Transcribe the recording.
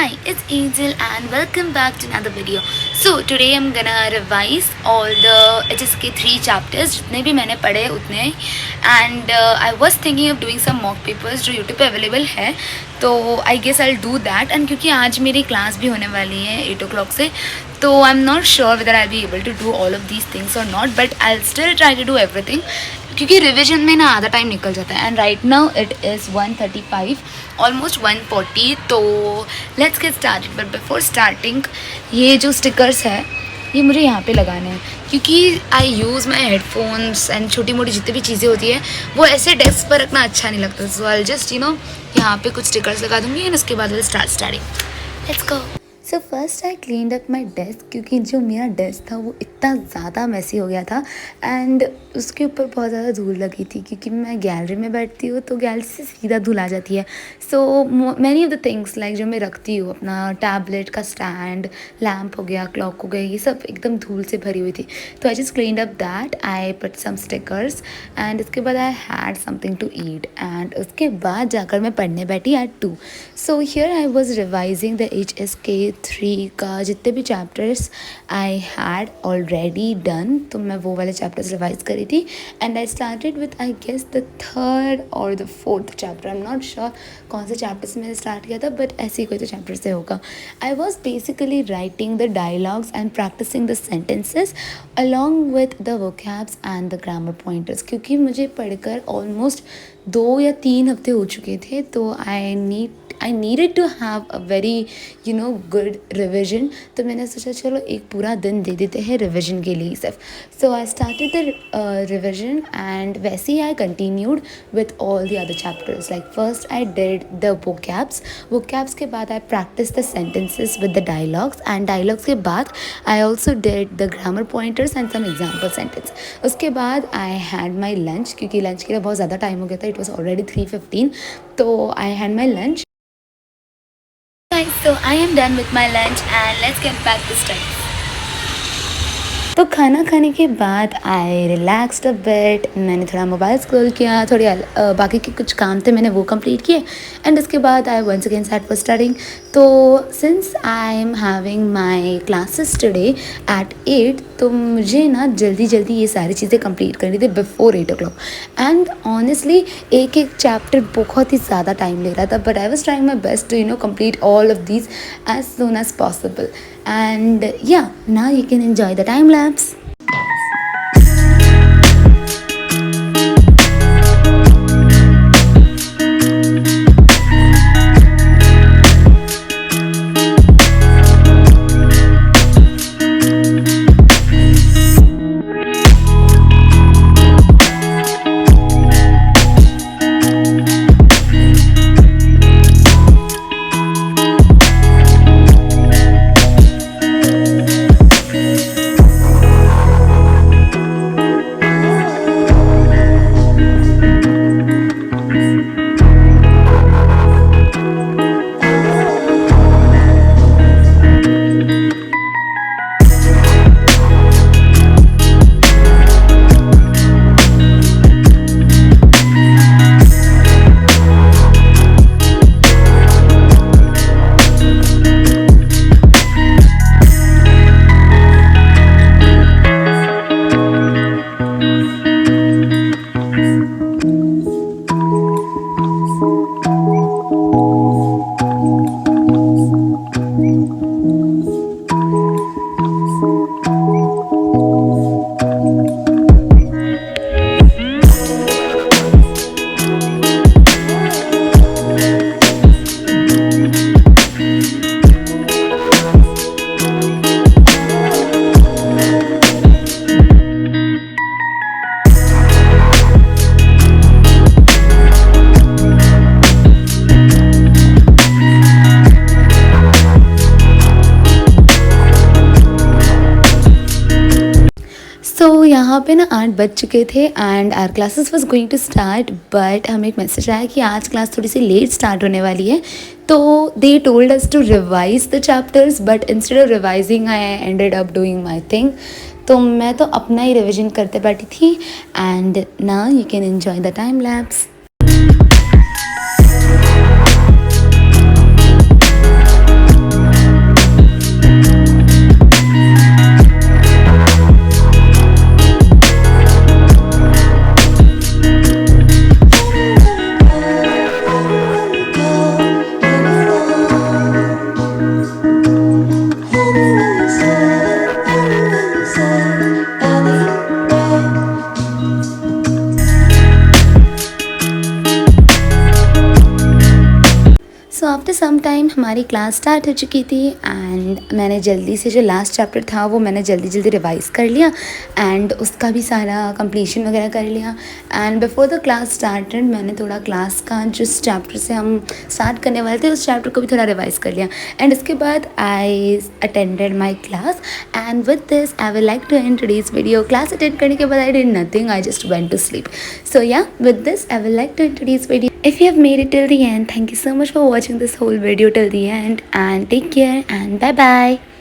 Hi, it's Angel and welcome back to another video. So today I'm gonna revise all the HSK 3 chapters जितने भी मैंने पढ़े उतने and I was thinking of doing some mock papers जो YouTube पे available है तो I guess I'll do that and क्योंकि आज मेरी क्लास भी होने वाली है 8 o'clock से तो I'm not sure whether I'll be able to do all of these things or not but I'll still try to do everything क्योंकि रिविजन में ना आधा टाइम निकल जाता है and right now it is 1:35 almost 1:40 तो let's get started but before starting ये जो स्टिकर्स है ये मुझे यहाँ पे लगाने हैं क्योंकि आई यूज़ माई हेडफोन्स एंड छोटी मोटी जितनी भी चीज़ें होती है वो ऐसे डेस्क पर रखना अच्छा नहीं लगता सो आई जस्ट यहाँ पे कुछ स्टिकर्स लगा दूँगी एंड उसके बाद starting let's go so first I cleaned up my desk क्योंकि जो मेरा डेस्क था वो इतना ज़्यादा मैसी हो गया था एंड उसके ऊपर बहुत ज़्यादा धूल लगी थी क्योंकि मैं गैलरी में बैठती हूँ तो गैलरी से सीधा धूल आ जाती है so many of the things like जो मैं रखती हूँ अपना टैबलेट का स्टैंड लैम्प हो गया क्लॉक हो गया ये सब एकदम धूल से भरी हुई थी तो I just cleaned up that I put some stickers and उसके बाद I had something to eat and उसके बाद जाकर मैं पढ़ने बैठी at 2 so here I was revising the HSK 3 का जितने भी chapters I had already done तो मैं वो वाले चैप्टर्स रिवाइज करी थी and I started with I guess the third और the fourth chapter I am not sure कौन से चैप्टर से मैंने स्टार्ट किया था बट ऐसे ही कोई तो चैप्टर से होगा I was basically writing the dialogues and practising the sentences along with the vocabs and the grammar pointers क्योंकि मुझे पढ़कर ऑलमोस्ट 2 या 3 हफ्ते हो चुके थे तो I needed to have a very good revision तो मैंने सोचा चलो एक पूरा दिन दे देते हैं रिविजन के लिए सिर्फ so I started the revision and वैसे ही I continued with all the other chapters like first I did the vocabs के बाद I practice the sentences with the dialogues and dialogues के बाद I also did the grammar pointers and some example sentence उसके बाद I had my lunch क्योंकि lunch के लिए बहुत ज़्यादा टाइम हो गया था इट वॉज ऑलरेडी 3:15 तो आई had my lunch Guys, so I am done with my lunch and let's get back to study. तो खाना खाने के बाद आई रिलैक्स्ड अ बिट मैंने थोड़ा मोबाइल स्क्रॉल किया थोड़ी बाकी के कुछ काम थे मैंने वो कंप्लीट किए एंड उसके बाद I once again start for studying तो since I am having my classes today at 8 तो मुझे ना जल्दी ये सारी चीज़ें कंप्लीट करनी थी बिफोर 8 o'clock एंड ऑनेस्टली एक चैप्टर बहुत ही ज़्यादा टाइम ले रहा था but I was trying my best to complete all of these as soon as possible and yeah, now you can enjoy the time lapse. यहाँ पे ना 8 बज चुके थे and our classes was going to start but हमें एक message आया कि आज क्लास थोड़ी सी लेट स्टार्ट होने वाली है तो they told us to revise the chapters but instead of revising I ended up doing my thing तो मैं तो अपना ही रिविजन करते बैठी थी and now you can enjoy the time lapse. Time हमारी क्लास स्टार्ट हो चुकी थी एंड मैंने जल्दी से जो लास्ट चैप्टर था वो मैंने जल्दी जल्दी रिवाइज़ कर लिया एंड उसका भी सारा कंप्लीशन वगैरह कर लिया। And before the class started मैंने थोड़ा क्लास का जिस चैप्टर से हम स्टार्ट करने वाले थे उस चैप्टर को भी थोड़ा रिवाइज़ कर लिया। एंड इसके बाद I attended my class and with this I will like to end today's video. Class attend करने के बाद I did nothing, I just went to sleep. So yeah, with this I will like to end today's video. If you have made it till the end, thank you so much for watching this whole video till the end and take care and bye bye.